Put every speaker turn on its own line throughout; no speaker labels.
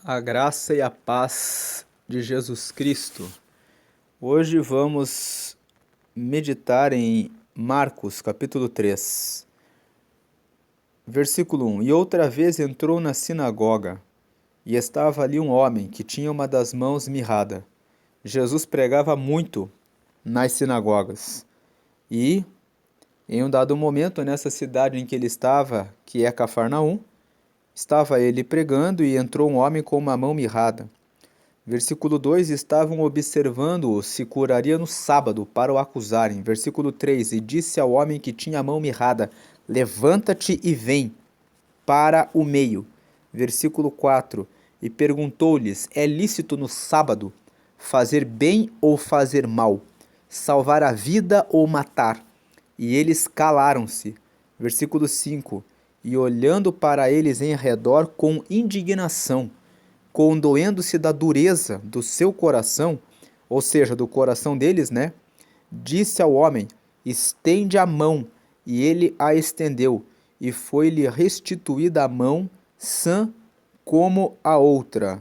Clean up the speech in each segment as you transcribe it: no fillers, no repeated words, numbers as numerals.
A graça e a paz de Jesus Cristo. Hoje vamos meditar em Marcos, capítulo 3, versículo 1. E outra vez entrou na sinagoga, e estava ali um homem que tinha uma das mãos mirrada. Jesus pregava muito nas sinagogas. E, em um dado momento, nessa cidade em que ele estava, que é Cafarnaum, estava ele pregando e entrou um homem com uma mão mirrada. Versículo 2, estavam observando-o se curaria no sábado para o acusarem. Versículo 3, e disse ao homem que tinha a mão mirrada, levanta-te e vem para o meio. Versículo 4, e perguntou-lhes, é lícito no sábado fazer bem ou fazer mal? Salvar a vida ou matar? E eles calaram-se. Versículo 5, e olhando para eles em redor com indignação, condoendo-se da dureza do seu coração, ou seja, do coração deles, né? Disse ao homem, estende a mão, e ele a estendeu, e foi-lhe restituída a mão, sã como a outra.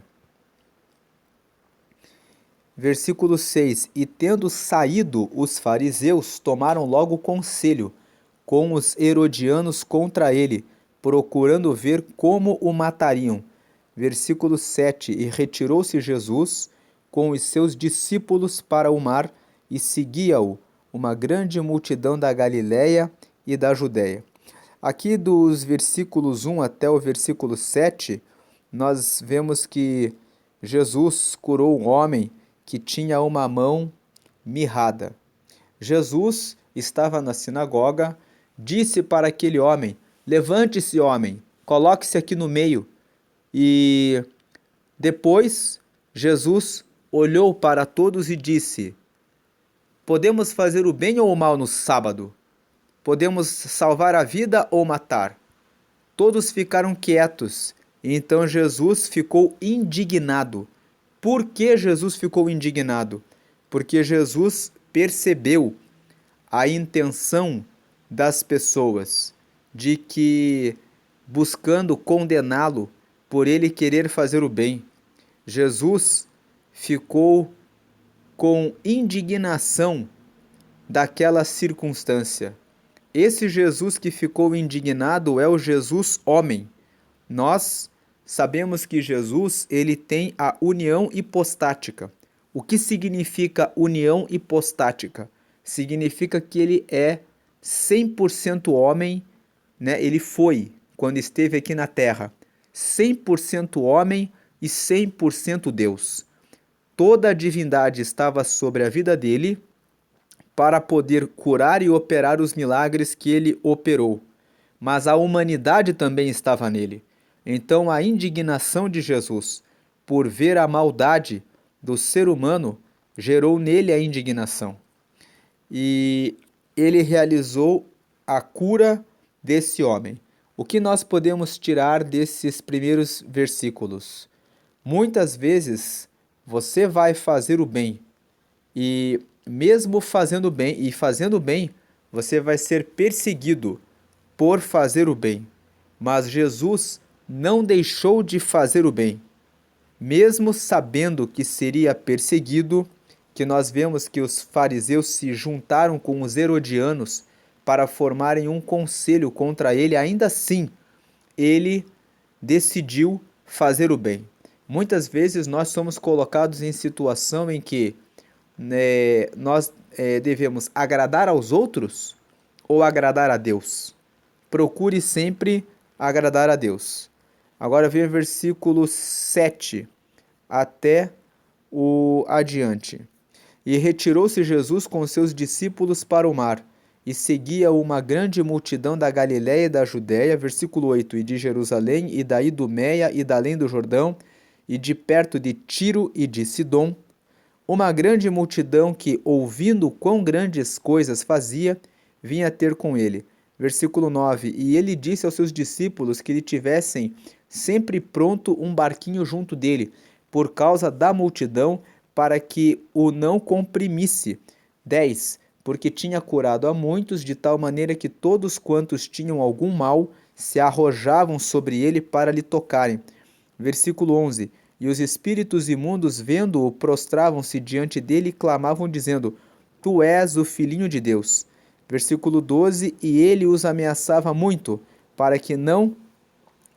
Versículo 6, e tendo saído os fariseus, tomaram logo conselho com os herodianos contra ele, procurando ver como o matariam. Versículo 7, e retirou-se Jesus com os seus discípulos para o mar, e seguia-o uma grande multidão da Galiléia e da Judéia. Aqui dos versículos 1 até o versículo 7, nós vemos que Jesus curou um homem que tinha uma mão mirrada. Jesus estava na sinagoga, disse para aquele homem, levante-se, homem, coloque-se aqui no meio. E depois Jesus olhou para todos e disse, podemos fazer o bem ou o mal no sábado? Podemos salvar a vida ou matar? Todos ficaram quietos. E então Jesus ficou indignado. Por que Jesus ficou indignado? Porque Jesus percebeu a intenção das pessoas de que, buscando condená-lo por ele querer fazer o bem, Jesus ficou com indignação daquela circunstância. Esse Jesus que ficou indignado é o Jesus homem. Nós sabemos que Jesus ele tem a união hipostática. O que significa união hipostática? Significa que ele é 100% homem, né? Ele foi, quando esteve aqui na Terra, 100% homem e 100% Deus. Toda a divindade estava sobre a vida dele para poder curar e operar os milagres que ele operou. Mas a humanidade também estava nele. Então a indignação de Jesus por ver a maldade do ser humano gerou nele a indignação. E ele realizou a cura desse homem. O que nós podemos tirar desses primeiros versículos? Muitas vezes você vai fazer o bem e mesmo fazendo bem, você vai ser perseguido por fazer o bem. Mas Jesus não deixou de fazer o bem. Mesmo sabendo que seria perseguido, que nós vemos que os fariseus se juntaram com os herodianos para formarem um conselho contra ele, ainda assim, ele decidiu fazer o bem. Muitas vezes nós somos colocados em situação em que nós devemos agradar aos outros ou agradar a Deus. Procure sempre agradar a Deus. Agora vem o versículo 7 até o adiante. E retirou-se Jesus com seus discípulos para o mar, e seguia uma grande multidão da Galiléia e da Judéia, versículo 8, e de Jerusalém, e da Idumeia, e da além do Jordão, e de perto de Tiro e de Sidom, uma grande multidão que, ouvindo quão grandes coisas fazia, vinha ter com ele. Versículo 9, e ele disse aos seus discípulos que lhe tivessem sempre pronto um barquinho junto dele, por causa da multidão, para que o não comprimisse. 10, porque tinha curado a muitos, de tal maneira que todos quantos tinham algum mal se arrojavam sobre ele para lhe tocarem. Versículo 11, E os espíritos imundos, vendo-o, prostravam-se diante dele e clamavam, dizendo: Tu és o Filhinho de Deus. Versículo 12: E ele os ameaçava muito, para que não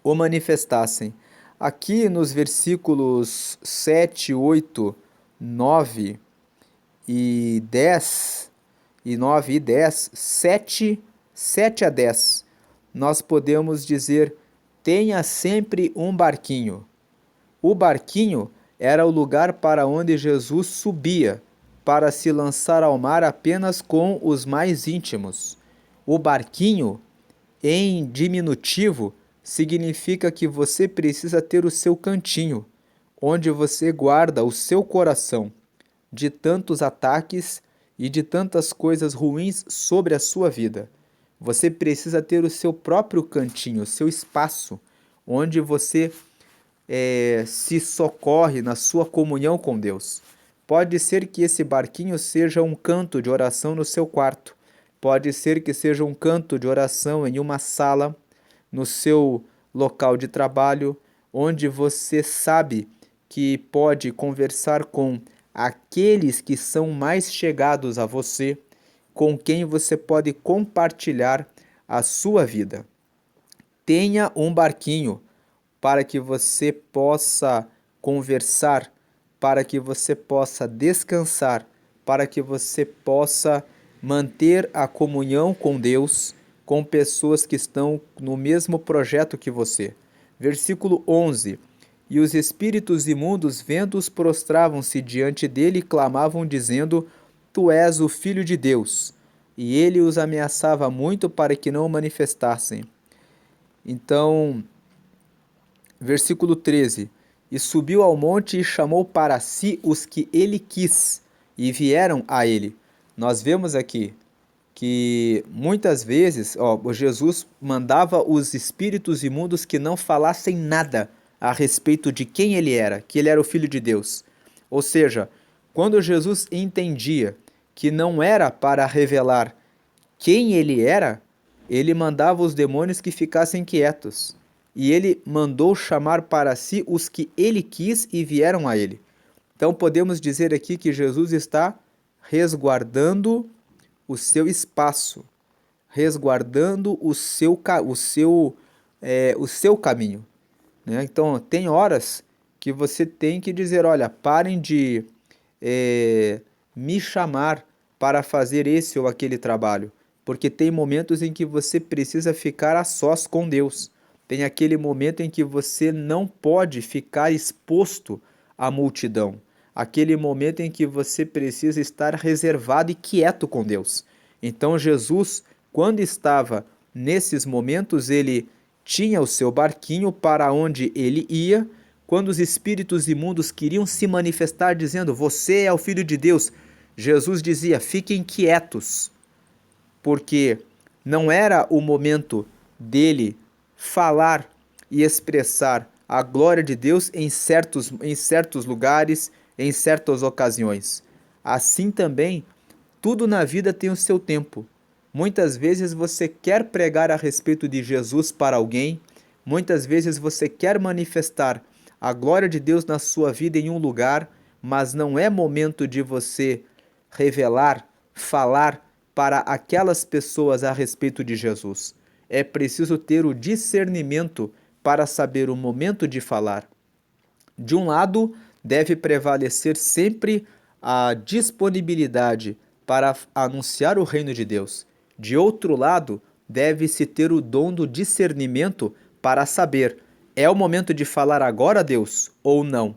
o manifestassem. Aqui nos versículos 7, 8, 9 e 10, e 9 e 10, 7 a 10, nós podemos dizer: tenha sempre um barquinho. O barquinho era o lugar para onde Jesus subia, para se lançar ao mar apenas com os mais íntimos. O barquinho, em diminutivo, significa que você precisa ter o seu cantinho, onde você guarda o seu coração de tantos ataques e de tantas coisas ruins sobre a sua vida. Você precisa ter o seu próprio cantinho, o seu espaço, onde você se socorre na sua comunhão com Deus. Pode ser que esse barquinho seja um canto de oração no seu quarto. Pode ser que seja um canto de oração em uma sala, no seu local de trabalho, onde você sabe que pode conversar com aqueles que são mais chegados a você, com quem você pode compartilhar a sua vida. Tenha um barquinho para que você possa conversar, para que você possa descansar, para que você possa manter a comunhão com Deus, com pessoas que estão no mesmo projeto que você. Versículo 11: E os espíritos imundos, vendo-os, prostravam-se diante dele e clamavam, dizendo: Tu és o Filho de Deus. E ele os ameaçava muito para que não o manifestassem. Então, versículo 13: E subiu ao monte e chamou para si os que ele quis, e vieram a ele. Nós vemos aqui que muitas vezes Jesus mandava os espíritos imundos que não falassem nada a respeito de quem ele era, que ele era o Filho de Deus. Ou seja, quando Jesus entendia que não era para revelar quem ele era, ele mandava os demônios que ficassem quietos. E ele mandou chamar para si os que ele quis e vieram a ele. Então podemos dizer aqui que Jesus está resguardando o seu espaço, resguardando o seu caminho, né? Então tem horas que você tem que dizer: olha, parem de me chamar para fazer esse ou aquele trabalho, porque tem momentos em que você precisa ficar a sós com Deus. Tem aquele momento em que você não pode ficar exposto à multidão. Aquele momento em que você precisa estar reservado e quieto com Deus. Então Jesus, quando estava nesses momentos, ele tinha o seu barquinho para onde ele ia. Quando os espíritos imundos queriam se manifestar dizendo: Você é o Filho de Deus, Jesus dizia: Fiquem quietos, porque não era o momento dele falar e expressar a glória de Deus em certos lugares, em certas ocasiões. Assim também, tudo na vida tem o seu tempo. Muitas vezes você quer pregar a respeito de Jesus para alguém, muitas vezes você quer manifestar a glória de Deus na sua vida em um lugar, mas não é momento de você revelar, falar para aquelas pessoas a respeito de Jesus. É preciso ter o discernimento para saber o momento de falar. De um lado, deve prevalecer sempre a disponibilidade para anunciar o reino de Deus. De outro lado, deve-se ter o dom do discernimento para saber: é o momento de falar agora, Deus, ou não?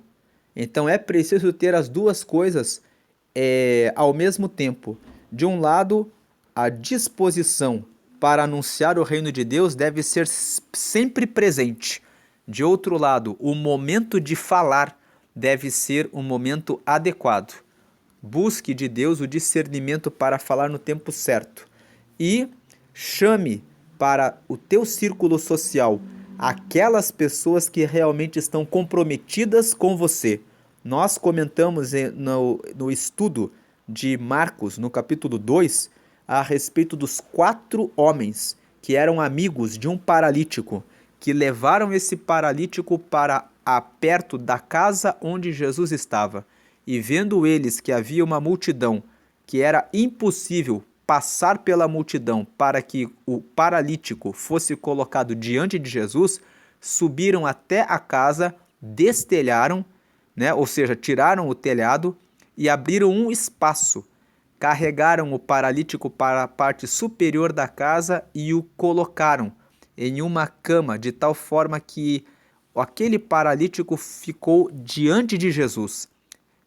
Então é preciso ter as duas coisas ao mesmo tempo. De um lado, a disposição para anunciar o reino de Deus deve ser sempre presente. De outro lado, o momento de falar deve ser um momento adequado. Busque de Deus o discernimento para falar no tempo certo. E chame para o teu círculo social aquelas pessoas que realmente estão comprometidas com você. Nós comentamos no estudo de Marcos, no capítulo 2, a respeito dos 4 homens que eram amigos de um paralítico, que levaram esse paralítico para perto da casa onde Jesus estava. E vendo eles que havia uma multidão, que era impossível passar pela multidão para que o paralítico fosse colocado diante de Jesus, subiram até a casa, destelharam, né? Ou seja, tiraram o telhado e abriram um espaço. Carregaram o paralítico para a parte superior da casa e o colocaram em uma cama, de tal forma que aquele paralítico ficou diante de Jesus.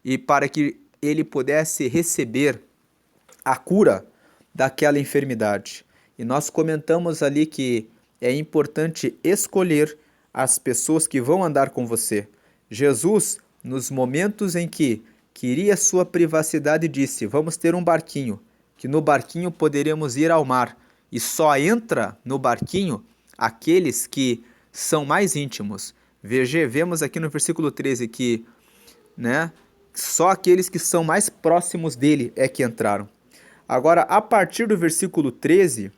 E para que ele pudesse receber a cura daquela enfermidade. E nós comentamos ali que é importante escolher as pessoas que vão andar com você. Jesus, nos momentos em que queria sua privacidade, disse: vamos ter um barquinho, que no barquinho poderemos ir ao mar, e só entra no barquinho aqueles que são mais íntimos. Vemos aqui no versículo 13 que, né, só aqueles que são mais próximos dele é que entraram. Agora, a partir do versículo 13,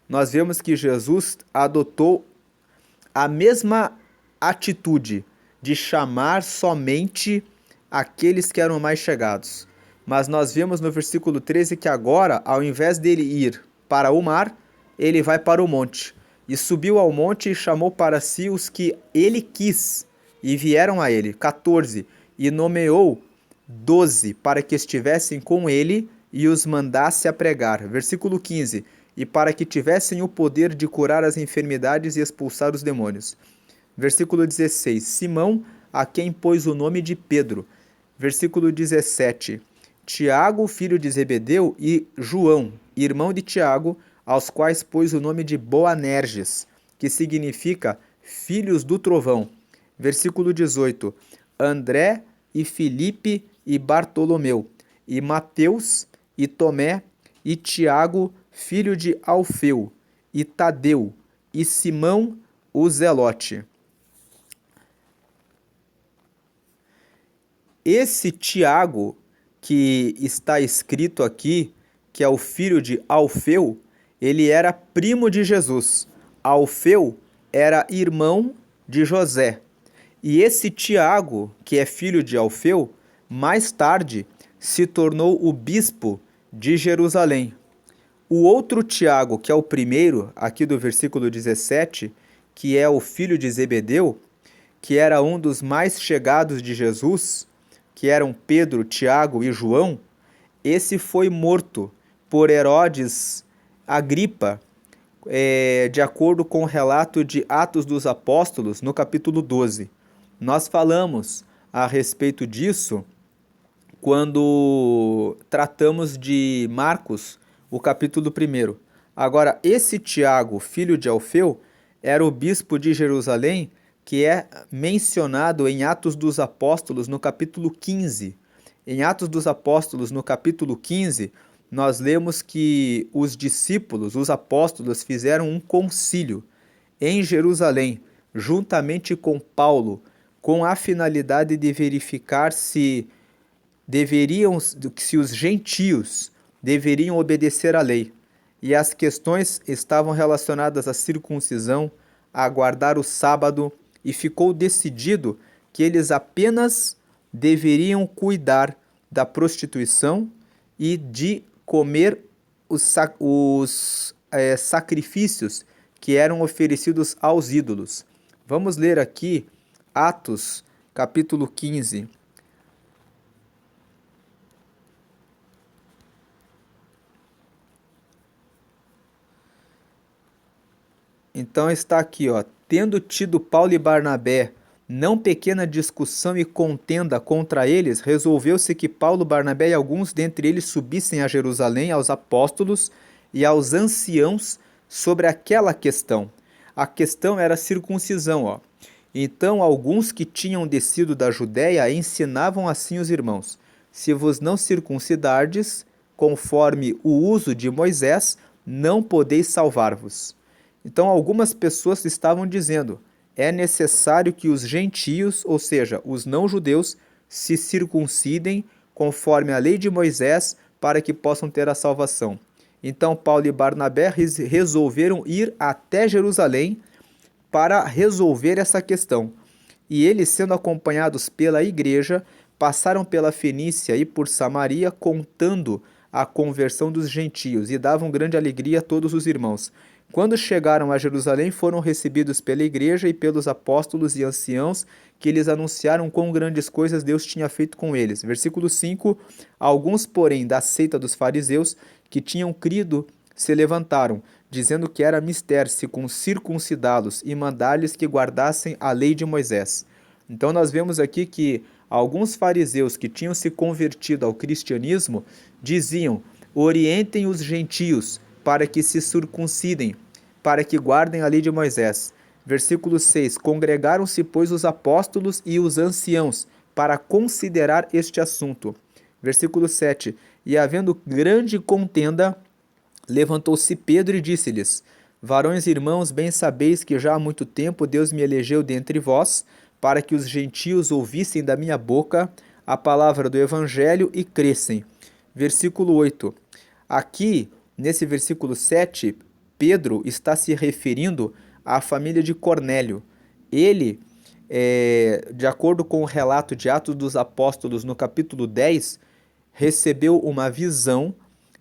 nós vemos que Jesus adotou a mesma atitude de chamar somente aqueles que eram mais chegados. Mas nós vemos no versículo 13 que agora, ao invés dele ir para o mar, ele vai para o monte. E subiu ao monte e chamou para si os que ele quis, e vieram a ele, 14, e nomeou 12 para que estivessem com ele e os mandasse a pregar. Versículo 15, e para que tivessem o poder de curar as enfermidades e expulsar os demônios. Versículo 16, Simão, a quem pôs o nome de Pedro. Versículo 17, Tiago, filho de Zebedeu, e João, irmão de Tiago, aos quais pôs o nome de Boanerges, que significa filhos do trovão. Versículo 18, André e Filipe e Bartolomeu, e Mateus e Tomé e Tiago, filho de Alfeu, e Tadeu, e Simão o Zelote. Esse Tiago, que está escrito aqui, que é o filho de Alfeu, ele era primo de Jesus. Alfeu era irmão de José. E esse Tiago, que é filho de Alfeu, mais tarde se tornou o bispo de Jerusalém. O outro Tiago, que é o primeiro, aqui do versículo 17, que é o filho de Zebedeu, que era um dos mais chegados de Jesus, que eram Pedro, Tiago e João, esse foi morto por Herodes Agripa, de acordo com o relato de Atos dos Apóstolos, no capítulo 12. Nós falamos a respeito disso quando tratamos de Marcos, o capítulo 1. Agora, esse Tiago, filho de Alfeu, era o bispo de Jerusalém, que é mencionado em Atos dos Apóstolos, no capítulo 15. Em Atos dos Apóstolos, no capítulo 15, nós lemos que os discípulos, os apóstolos, fizeram um concílio em Jerusalém, juntamente com Paulo, com a finalidade de verificar se os gentios deveriam obedecer à lei. E as questões estavam relacionadas à circuncisão, a guardar o sábado, e ficou decidido que eles apenas deveriam cuidar da prostituição e de comer os sacrifícios que eram oferecidos aos ídolos. Vamos ler aqui Atos, capítulo 15. Então está aqui, ó, tendo tido Paulo e Barnabé não pequena discussão e contenda contra eles, resolveu-se que Paulo, Barnabé e alguns dentre eles subissem a Jerusalém aos apóstolos e aos anciãos sobre aquela questão. A questão era a circuncisão, ó. Então alguns que tinham descido da Judéia ensinavam assim os irmãos: se vos não circuncidardes, conforme o uso de Moisés, não podeis salvar-vos. Então algumas pessoas estavam dizendo: é necessário que os gentios, ou seja, os não-judeus, se circuncidem conforme a lei de Moisés para que possam ter a salvação. Então Paulo e Barnabé resolveram ir até Jerusalém para resolver essa questão. E eles, sendo acompanhados pela igreja, passaram pela Fenícia e por Samaria, contando a conversão dos gentios, e davam grande alegria a todos os irmãos. Quando chegaram a Jerusalém, foram recebidos pela igreja e pelos apóstolos e anciãos, que lhes anunciaram quão grandes coisas Deus tinha feito com eles. Versículo 5: Alguns, porém, da seita dos fariseus, que tinham crido, se levantaram, dizendo que era mister circuncidá-los e mandar-lhes que guardassem a lei de Moisés. Então nós vemos aqui que alguns fariseus que tinham se convertido ao cristianismo diziam: orientem os gentios para que se circuncidem, para que guardem a lei de Moisés. Versículo 6: Congregaram-se, pois, os apóstolos e os anciãos para considerar este assunto. Versículo 7: E havendo grande contenda, levantou-se Pedro e disse-lhes: Varões e irmãos, bem sabeis que já há muito tempo Deus me elegeu dentre vós, para que os gentios ouvissem da minha boca a palavra do evangelho e crescem. Versículo 8. Aqui, nesse versículo 7, Pedro está se referindo à família de Cornélio. Ele, de acordo com o relato de Atos dos Apóstolos, no capítulo 10, recebeu uma visão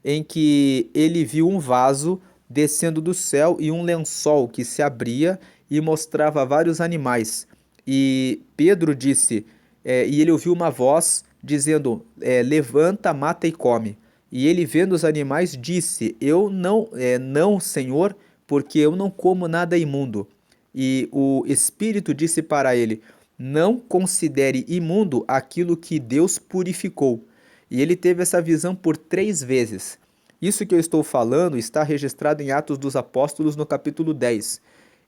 em que ele viu um vaso descendo do céu e um lençol que se abria e mostrava vários animais. E Pedro disse, e ele ouviu uma voz dizendo, levanta, mata e come. E ele, vendo os animais, disse, eu não, não, Senhor, porque eu não como nada imundo. E o Espírito disse para ele, não considere imundo aquilo que Deus purificou. E ele teve essa visão por 3 vezes. Isso que eu estou falando está registrado em Atos dos Apóstolos, no capítulo 10.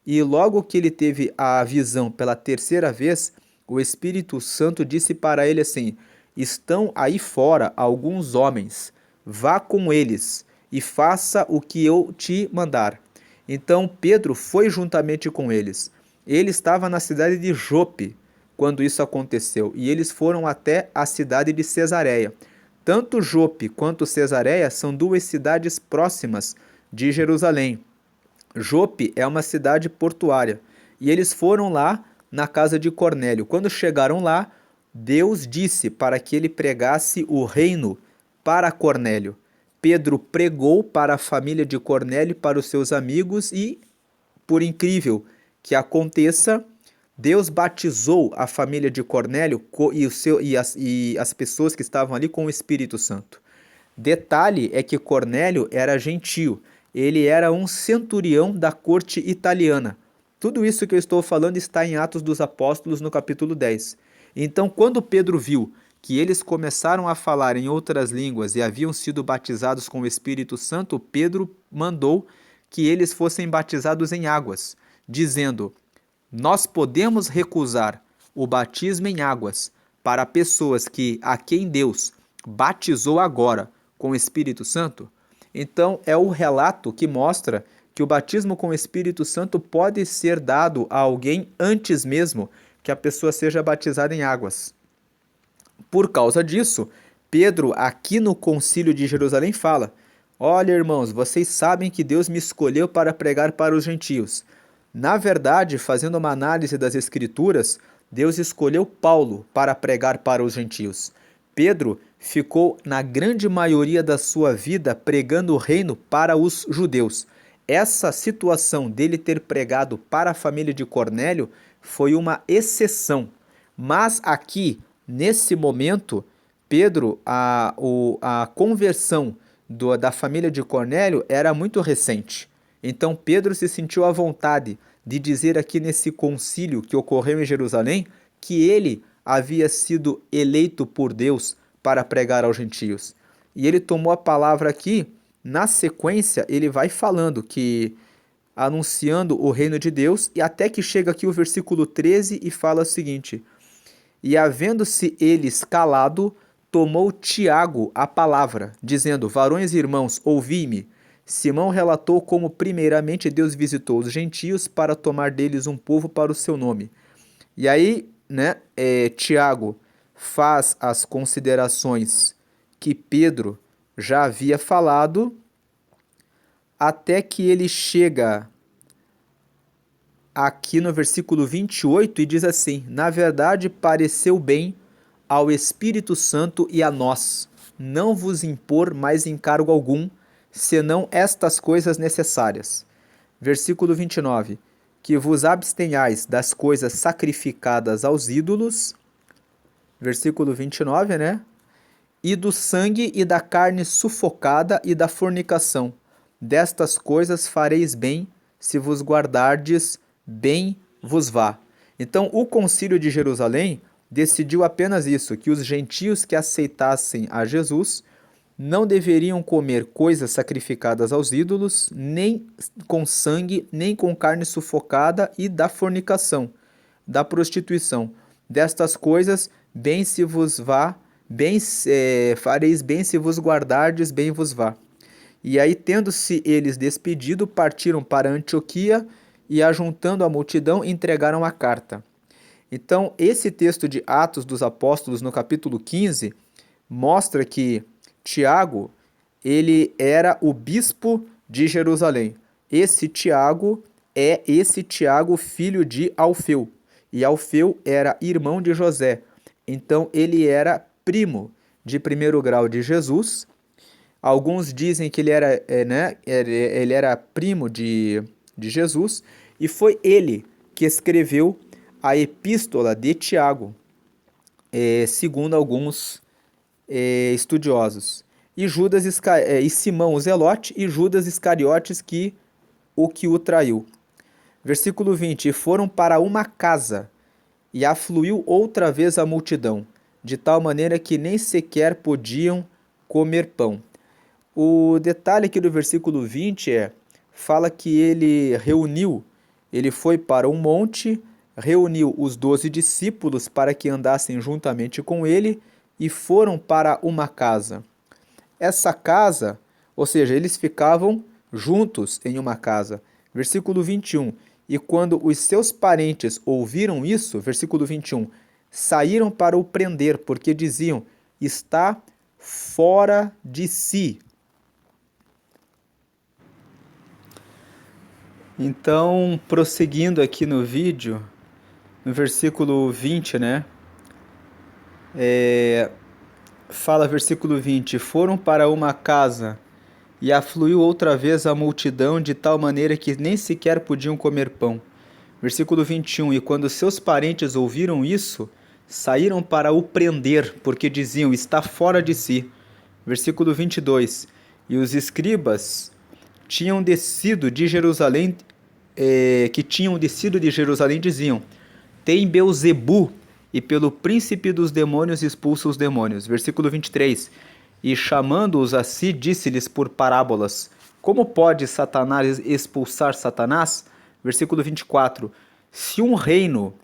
E logo que ele teve a visão pela 3ª vez, o Espírito Santo disse para ele assim, estão aí fora alguns homens, vá com eles e faça o que eu te mandar. Então Pedro foi juntamente com eles. Ele estava na cidade de Jope quando isso aconteceu, e eles foram até a cidade de Cesareia. Tanto Jope quanto Cesareia são 2 cidades próximas de Jerusalém. Jope é uma cidade portuária, e eles foram lá na casa de Cornélio. Quando chegaram lá, Deus disse para que ele pregasse o reino para Cornélio. Pedro pregou para a família de Cornélio, para os seus amigos, e, por incrível que aconteça, Deus batizou a família de Cornélio e as pessoas que estavam ali com o Espírito Santo. Detalhe é que Cornélio era gentio, ele era um centurião da corte italiana. Tudo isso que eu estou falando está em Atos dos Apóstolos, no capítulo 10. Então, quando Pedro viu que eles começaram a falar em outras línguas e haviam sido batizados com o Espírito Santo, Pedro mandou que eles fossem batizados em águas, dizendo, nós podemos recusar o batismo em águas para pessoas a quem Deus batizou agora com o Espírito Santo? Então, é o relato que mostra que o batismo com o Espírito Santo pode ser dado a alguém antes mesmo que a pessoa seja batizada em águas. Por causa disso, Pedro, aqui no Concílio de Jerusalém, fala, olha, irmãos, vocês sabem que Deus me escolheu para pregar para os gentios. Na verdade, fazendo uma análise das Escrituras, Deus escolheu Paulo para pregar para os gentios. Pedro ficou, na grande maioria da sua vida, pregando o reino para os judeus. Essa situação dele ter pregado para a família de Cornélio foi uma exceção. Mas aqui, nesse momento, Pedro, a conversão da família de Cornélio era muito recente. Então Pedro se sentiu à vontade de dizer aqui nesse concílio que ocorreu em Jerusalém que ele havia sido eleito por Deus para pregar aos gentios. E ele tomou a palavra aqui, na sequência ele vai falando que anunciando o reino de Deus, e até que chega aqui o versículo 13 e fala o seguinte, e havendo-se eles calado, tomou Tiago a palavra, dizendo, varões e irmãos, ouvi-me. Simão relatou como primeiramente Deus visitou os gentios para tomar deles um povo para o seu nome. E aí, Tiago faz as considerações que Pedro já havia falado, até que ele chega aqui no versículo 28 e diz assim: na verdade pareceu bem ao Espírito Santo e a nós não vos impor mais encargo algum, senão estas coisas necessárias. Versículo 29. Que vos abstenhais das coisas sacrificadas aos ídolos. Versículo 29, né? E do sangue e da carne sufocada e da fornicação. Destas coisas fareis bem, se vos guardardes, bem vos vá. Então, o Concílio de Jerusalém decidiu apenas isso, que os gentios que aceitassem a Jesus não deveriam comer coisas sacrificadas aos ídolos, nem com sangue, nem com carne sufocada e da fornicação, da prostituição. Destas coisas, bem se vos vá, fareis bem se vos guardardes, bem vos vá. E aí, tendo-se eles despedido, partiram para Antioquia e, ajuntando a multidão, entregaram a carta. Então, esse texto de Atos dos Apóstolos, no capítulo 15, mostra que Tiago, ele era o bispo de Jerusalém. Esse Tiago é esse Tiago, filho de Alfeu. E Alfeu era irmão de José. Então, ele era primo de primeiro grau de Jesus. Alguns dizem que ele era primo de Jesus. E foi ele que escreveu a epístola de Tiago, segundo alguns estudiosos. E Simão o Zelote e Judas Iscariotes que o traiu. Versículo 20. E foram para uma casa, e afluiu outra vez a multidão, de tal maneira que nem sequer podiam comer pão. O detalhe aqui do versículo 20 fala que ele foi para um monte, reuniu os 12 discípulos para que andassem juntamente com ele e foram para uma casa. Essa casa, ou seja, eles ficavam juntos em uma casa. Versículo 21. E quando os seus parentes ouviram isso, versículo 21, saíram para o prender, porque diziam: está fora de si. Então, prosseguindo aqui no vídeo, no versículo 20, né? Fala versículo 20: foram para uma casa e afluiu outra vez a multidão de tal maneira que nem sequer podiam comer pão. Versículo 21: e quando seus parentes ouviram isso, saíram para o prender, porque diziam: está fora de si. Versículo 22: e os escribas tinham descido de Jerusalém, diziam: tem Beelzebu, e pelo príncipe dos demônios expulsa os demônios. Versículo 23. E chamando-os a si, disse-lhes por parábolas: como pode Satanás expulsar Satanás? Versículo 24. Se um reino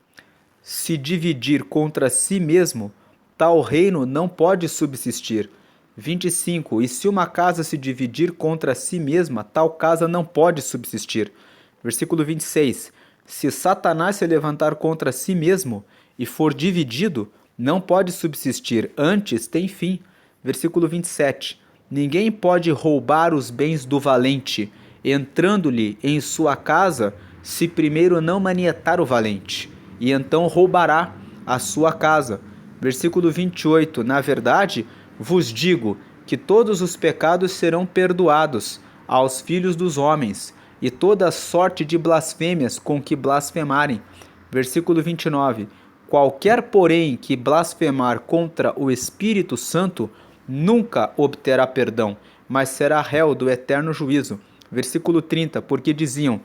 se dividir contra si mesmo, tal reino não pode subsistir. 25. E se uma casa se dividir contra si mesma, tal casa não pode subsistir. Versículo 26. Se Satanás se levantar contra si mesmo e for dividido, não pode subsistir, antes tem fim. Versículo 27. Ninguém pode roubar os bens do valente, entrando-lhe em sua casa, se primeiro não manietar o valente, e então roubará a sua casa. Versículo 28. Na verdade, vos digo que todos os pecados serão perdoados aos filhos dos homens, e toda sorte de blasfêmias com que blasfemarem. Versículo 29. Qualquer, porém, que blasfemar contra o Espírito Santo, nunca obterá perdão, mas será réu do eterno juízo. Versículo 30. Porque diziam: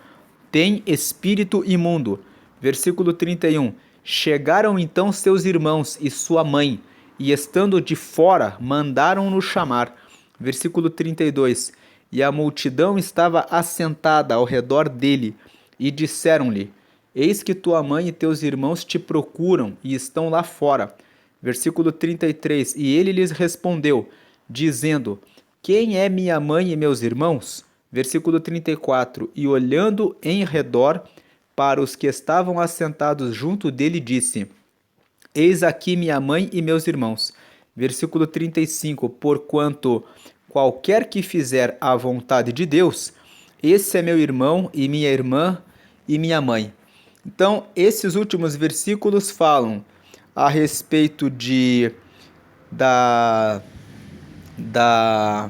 tem espírito imundo. Versículo 31. Chegaram então seus irmãos e sua mãe, e estando de fora, mandaram-no chamar. Versículo 32. E a multidão estava assentada ao redor dele, e disseram-lhe: eis que tua mãe e teus irmãos te procuram, e estão lá fora. Versículo 33. E ele lhes respondeu, dizendo: quem é minha mãe e meus irmãos? Versículo 34. E olhando em redor para os que estavam assentados junto dele, disse: eis aqui minha mãe e meus irmãos. Versículo 35. Porquanto qualquer que fizer a vontade de Deus, esse é meu irmão e minha irmã e minha mãe. Então, esses últimos versículos falam a respeito da, da,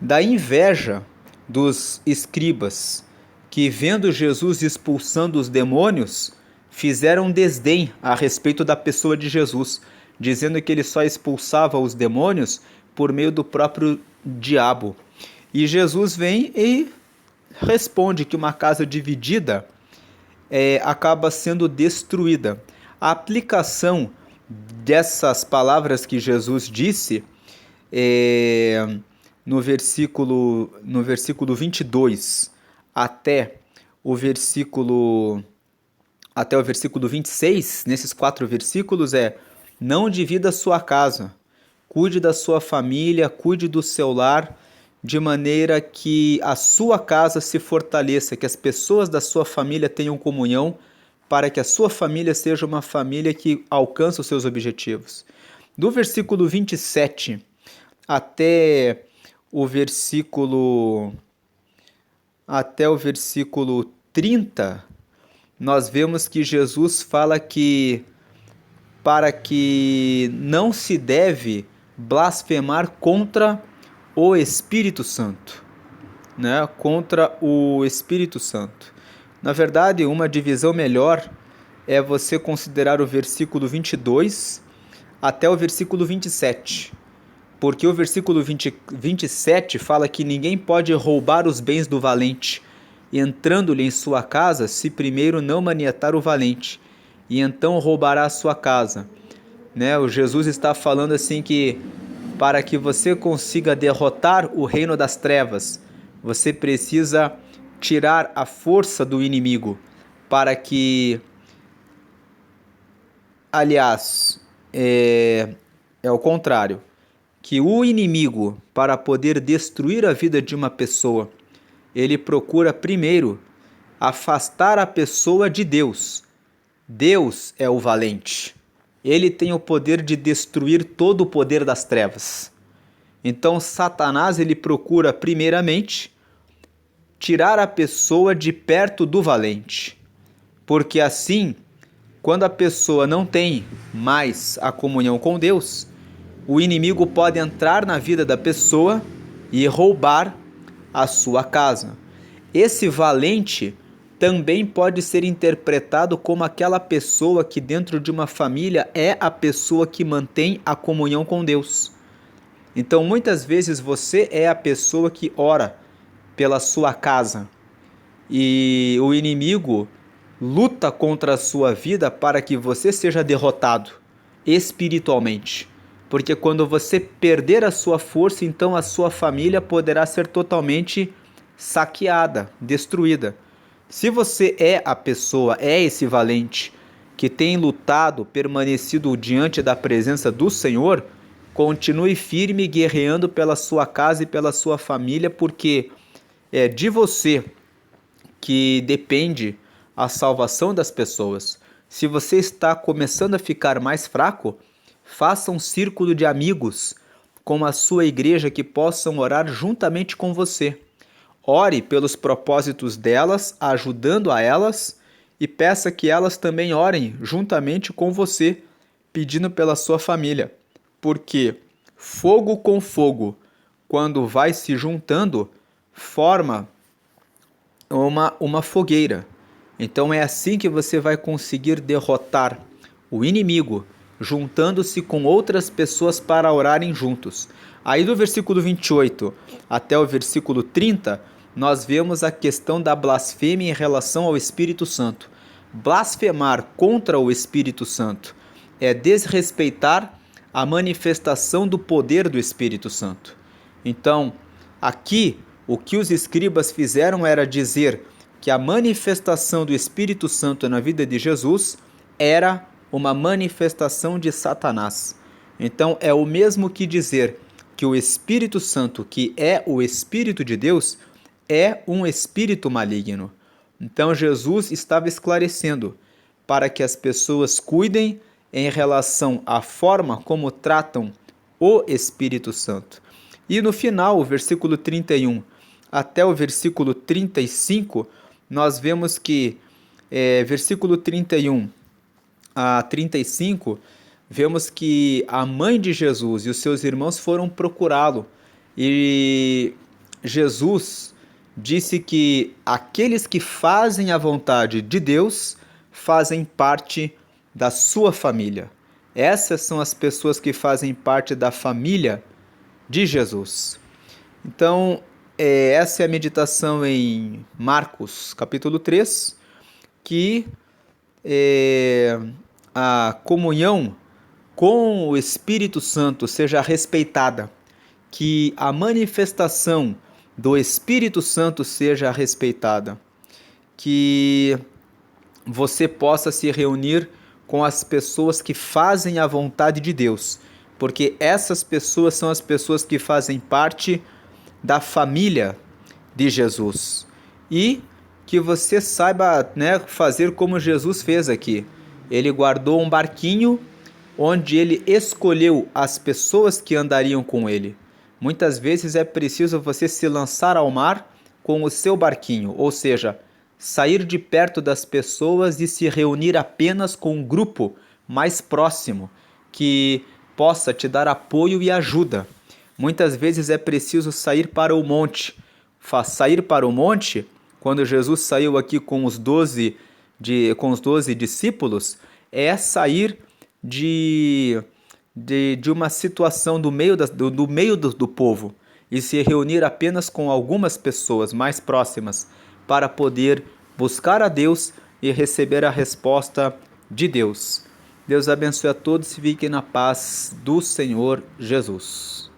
da inveja dos escribas, que vendo Jesus expulsando os demônios, fizeram desdém a respeito da pessoa de Jesus, dizendo que ele só expulsava os demônios por meio do próprio diabo. E Jesus vem e responde que uma casa dividida acaba sendo destruída. A aplicação dessas palavras que Jesus disse no versículo 22 até o versículo 26, nesses 4 versículos não divida a sua casa, cuide da sua família, cuide do seu lar, de maneira que a sua casa se fortaleça, que as pessoas da sua família tenham comunhão, para que a sua família seja uma família que alcança os seus objetivos. Do versículo 27 até o versículo 30, nós vemos que Jesus fala que para que não se deve blasfemar contra o Espírito Santo, né? Contra o Espírito Santo. Na verdade, uma divisão melhor é você considerar o versículo 22 até o versículo 27. Porque o versículo 27 fala que ninguém pode roubar os bens do valente, entrando-lhe em sua casa, se primeiro não manietar o valente, e então roubará a sua casa. Né? O Jesus está falando assim que para que você consiga derrotar o reino das trevas, você precisa tirar a força do inimigo, para que, aliás, é o contrário, que o inimigo, para poder destruir a vida de uma pessoa, ele procura primeiro afastar a pessoa de Deus. Deus é o valente. Ele tem o poder de destruir todo o poder das trevas. Então Satanás ele procura primeiramente tirar a pessoa de perto do valente. Porque assim, quando a pessoa não tem mais a comunhão com Deus, o inimigo pode entrar na vida da pessoa e roubar a sua casa. Esse valente também pode ser interpretado como aquela pessoa que dentro de uma família é a pessoa que mantém a comunhão com Deus. Então muitas vezes você é a pessoa que ora pela sua casa e o inimigo luta contra a sua vida para que você seja derrotado espiritualmente. Porque quando você perder a sua força, então a sua família poderá ser totalmente saqueada, destruída. Se você é a pessoa, é esse valente que tem lutado, permanecido diante da presença do Senhor, continue firme guerreando pela sua casa e pela sua família, porque é de você que depende a salvação das pessoas. Se você está começando a ficar mais fraco, faça um círculo de amigos com a sua igreja que possam orar juntamente com você. Ore pelos propósitos delas, ajudando a elas, e peça que elas também orem juntamente com você, pedindo pela sua família. Porque fogo com fogo, quando vai se juntando, forma uma fogueira. Então é assim que você vai conseguir derrotar o inimigo, juntando-se com outras pessoas para orarem juntos. Aí do versículo 28 até o versículo 30, nós vemos a questão da blasfêmia em relação ao Espírito Santo. Blasfemar contra o Espírito Santo é desrespeitar a manifestação do poder do Espírito Santo. Então, aqui, o que os escribas fizeram era dizer que a manifestação do Espírito Santo na vida de Jesus era uma manifestação de Satanás. Então é o mesmo que dizer que o Espírito Santo, que é o Espírito de Deus, é um espírito maligno. Então Jesus estava esclarecendo para que as pessoas cuidem em relação à forma como tratam o Espírito Santo. E no final, o versículo 31 até o versículo 35, nós vemos que versículo 31 a 35, vemos que a mãe de Jesus e os seus irmãos foram procurá-lo. E Jesus disse que aqueles que fazem a vontade de Deus fazem parte da sua família. Essas são as pessoas que fazem parte da família de Jesus. Então, essa é a meditação em Marcos, capítulo 3, que a comunhão com o Espírito Santo seja respeitada, que a manifestação do Espírito Santo seja respeitada, que você possa se reunir com as pessoas que fazem a vontade de Deus, porque essas pessoas são as pessoas que fazem parte da família de Jesus. E que você saiba, né, fazer como Jesus fez aqui. Ele guardou um barquinho onde ele escolheu as pessoas que andariam com ele. Muitas vezes é preciso você se lançar ao mar com o seu barquinho, ou seja, sair de perto das pessoas e se reunir apenas com um grupo mais próximo que possa te dar apoio e ajuda. Muitas vezes é preciso sair para o monte. Sair para o monte, quando Jesus saiu aqui com os 12 discípulos, é sair de uma situação do meio do povo e se reunir apenas com algumas pessoas mais próximas para poder buscar a Deus e receber a resposta de Deus. Deus abençoe a todos e fiquem na paz do Senhor Jesus.